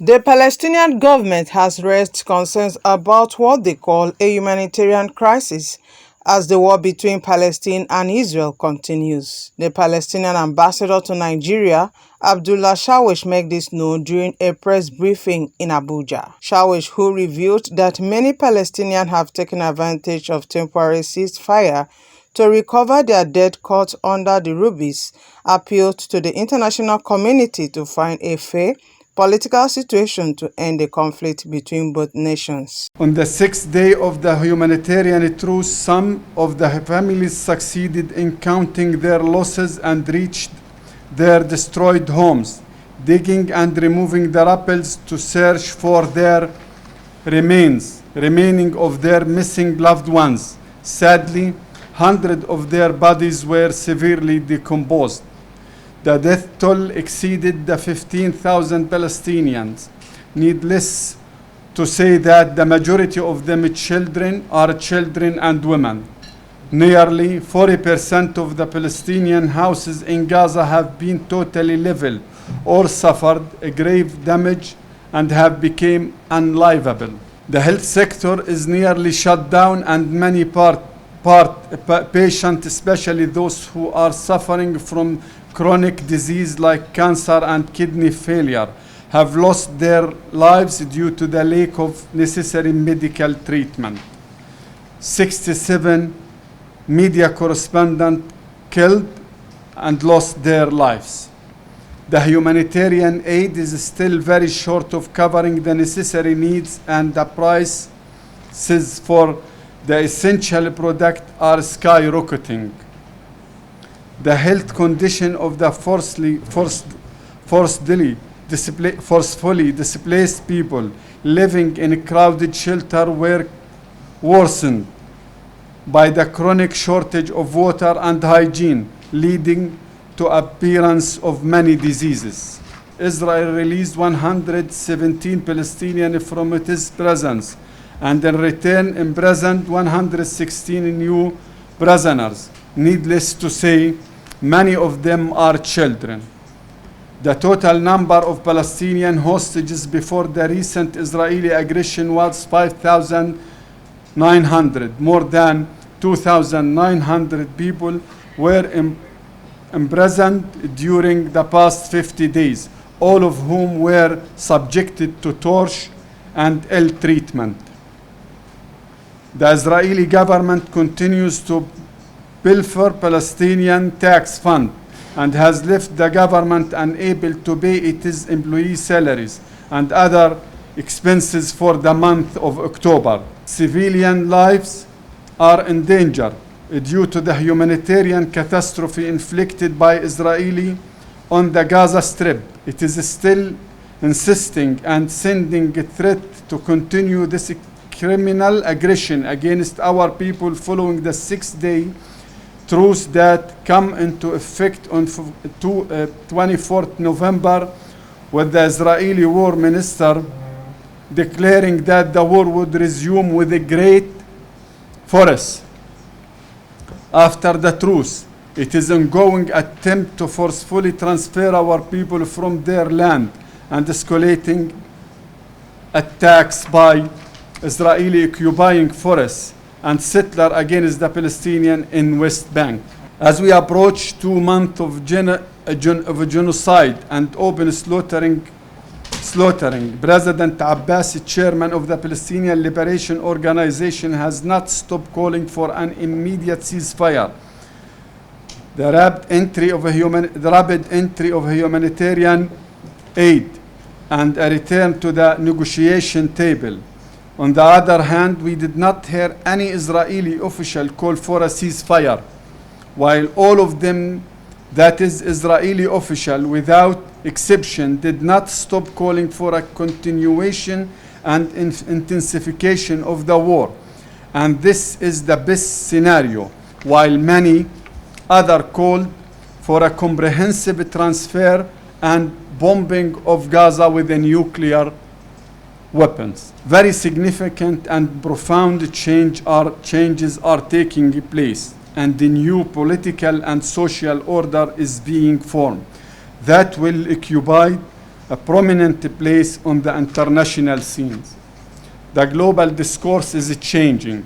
The Palestinian government has raised concerns about what they call a humanitarian crisis as the war between Palestine and Israel continues. The Palestinian Ambassador to Nigeria, Shawesh, made this known during a press briefing in Abuja. Shawesh, who revealed that many Palestinians have taken advantage of temporary ceasefire to recover their dead caught under the rubbles, appealed to the international community to find a fair political situation to end the conflict between both nations. On the sixth day of the humanitarian truce, some of the families succeeded in counting their losses and reached their destroyed homes, digging and removing the rubbles to search for their remaining of their missing loved ones. Sadly, hundreds of their bodies were severely decomposed. The death toll exceeded the 15,000 Palestinians. Needless to say that the majority of them are children and women. Nearly 40% of the Palestinian houses in Gaza have been totally leveled or suffered grave damage and have become unlivable. The health sector is nearly shut down and many patients, especially those who are suffering from chronic disease like cancer and kidney failure, have lost their lives due to the lack of necessary medical treatment. 67 media correspondents killed and lost their lives. The humanitarian aid is still very short of covering the necessary needs, and the prices for the essential product are skyrocketing. The health condition of the forcefully displaced people living in crowded shelter were worsened by the chronic shortage of water and hygiene, leading to appearance of many diseases. Israel released 117 Palestinians from its prisons, and in return imprisoned 116 new prisoners. Needless to say, many of them are children. The total number of Palestinian hostages before the recent Israeli aggression was 5,900. More than 2,900 people were imprisoned during the past 50 days, all of whom were subjected to torture and ill treatment. The Israeli government continues to pilfer Palestinian tax fund and has left the government unable to pay its employee salaries and other expenses for the month of October. Civilian lives are in danger due to the humanitarian catastrophe inflicted by Israel on the Gaza Strip. It is still insisting and sending a threat to continue this criminal aggression against our people following the six-day truce that come into effect on 24th November, with the Israeli war minister declaring that the war would resume with a great force. After the truce, it is an ongoing attempt to forcefully transfer our people from their land and escalating attacks by Israeli occupying forests and settler against the Palestinian in West Bank. As we approach 2 months of genocide and open slaughtering, President Abbas, chairman of the Palestinian Liberation Organization, has not stopped calling for an immediate ceasefire. The rapid entry of humanitarian aid and a return to the negotiation table. On the other hand, we did not hear any Israeli official call for a ceasefire, while all of them, that is Israeli official without exception, did not stop calling for a continuation and intensification of the war. And this is the best scenario, while many others called for a comprehensive transfer and bombing of Gaza with a nuclear weapons. Very significant and profound changes are taking place, and the new political and social order is being formed that will occupy a prominent place on the international scenes. The global discourse is changing,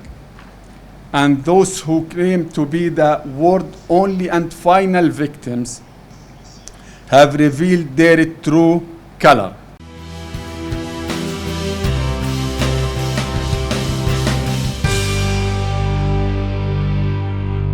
and those who claim to be the world's only and final victims have revealed their true color.